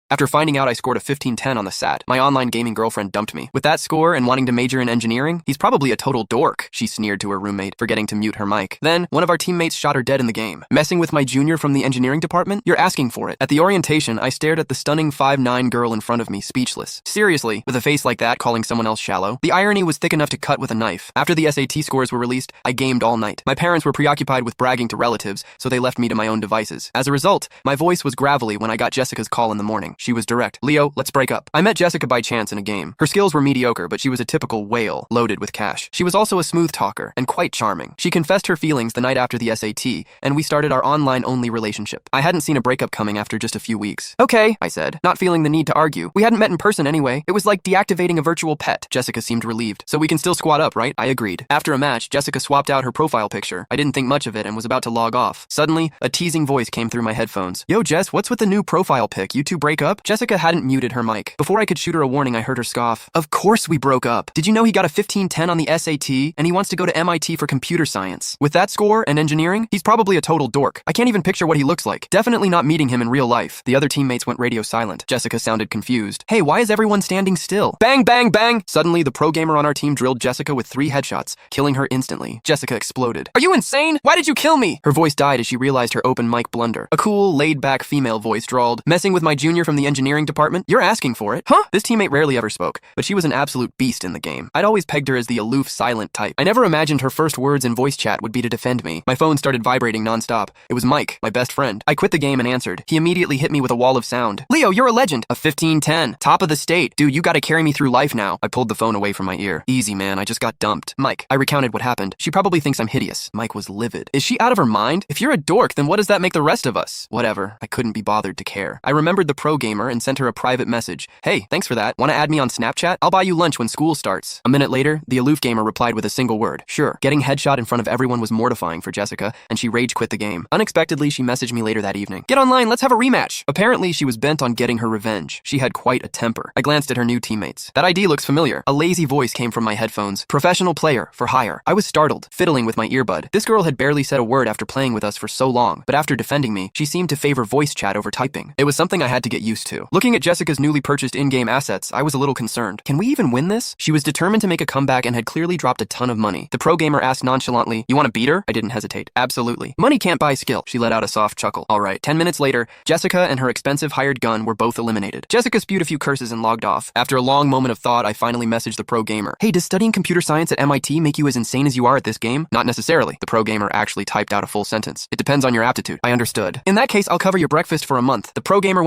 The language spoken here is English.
After finding out I scored a 1510 on the SAT, my online gaming girlfriend dumped me. With that score and wanting to major in engineering, he's probably a total dork, she sneered to her roommate, forgetting to mute her mic. Then, one of our teammates shot her dead in the game. Messing with my junior from the engineering department? You're asking for it. At the orientation, I stared at the stunning 5'9" girl in front of me, speechless. Seriously, with a face like that, calling someone else shallow? The irony was thick enough to cut with a knife. After the SAT scores were released, I gamed all night. My parents were preoccupied with bragging to relatives, so they left me to my own devices. As a result, my voice was gravelly when I got Jessica's call in the morning. She was direct. Leo, let's break up. I met Jessica by chance in a game. Her skills were mediocre, but she was a typical whale, loaded with cash. She was also a smooth talker, and quite charming. She confessed her feelings the night after the SAT, and we started our online-only relationship. I hadn't seen a breakup coming after just a few weeks. Okay, I said, not feeling the need to argue. We hadn't met in person anyway. It was like deactivating a virtual pet. Jessica seemed relieved. So we can still squat up, right? I agreed. After a match, Jessica swapped out her profile picture. I didn't think much of it and was about to log off. Suddenly, a teasing voice came through my headphones. Yo, Jess, what's with the new profile pic? You two break up? Jessica hadn't muted her mic. Before I could shoot her a warning, I heard her scoff. Of course we broke up. Did you know he got a 1510 on the SAT and he wants to go to MIT for computer science? With that score and engineering, he's probably a total dork. I can't even picture what he looks like. Definitely not meeting him in real life. The other teammates went radio silent. Jessica sounded confused. Hey, why is everyone standing still? Bang, bang, bang! Suddenly, the pro gamer on our team drilled Jessica with 3 headshots, killing her instantly. Jessica exploded. Are you insane? Why did you kill me? Her voice died as she realized her open mic blunder. A cool, laid-back female voice drawled, messing with my junior from the engineering department? You're asking for it. Huh? This teammate rarely ever spoke, but she was an absolute beast in the game. I'd always pegged her as the aloof, silent type. I never imagined her first words in voice chat would be to defend me. My phone started vibrating nonstop. It was Mike, my best friend. I quit the game and answered. He immediately hit me with a wall of sound. Leo, you're a legend. A 1510. Top of the state. Dude, you gotta carry me through life now. I pulled the phone away from my ear. Easy, man. I just got dumped. Mike. I recounted what happened. She probably thinks I'm hideous. Mike was livid. Is she out of her mind? If you're a dork, then what does that make the rest of us? Whatever. I couldn't be bothered to care. I remembered the pro gamer and sent her a private message. Hey, thanks for that. Wanna add me on Snapchat? I'll buy you lunch when school starts. A minute later, the aloof gamer replied with a single word. Sure. Getting headshot in front of everyone was mortifying for Jessica, and she rage quit the game. Unexpectedly, she messaged me later that evening. Get online, let's have a rematch. Apparently, she was bent on getting her revenge. She had quite a temper. I glanced at her new teammates. That ID looks familiar. A lazy voice came from my headphones. Professional player, for hire. I was startled, fiddling with my earbud. This girl had barely said a word after playing with us for so long, but after defending me, she seemed to favor voice chat over typing. It was something I had to get used to. Looking at Jessica's newly purchased in-game assets, I was a little concerned. Can we even win this? She was determined to make a comeback and had clearly dropped a ton of money. The pro gamer asked nonchalantly, you want to beat her? I didn't hesitate. Absolutely. Money can't buy skill. She let out a soft chuckle. All right. 10 minutes later, Jessica and her expensive hired gun were both eliminated. Jessica spewed a few curses and logged off. After a long moment of thought, I finally messaged the pro gamer. Hey, does studying computer science at MIT make you as insane as you are at this game? Not necessarily. The pro gamer actually typed out a full sentence. It depends on your aptitude. I understood. In that case, I'll cover your breakfast for a month. The pro gamer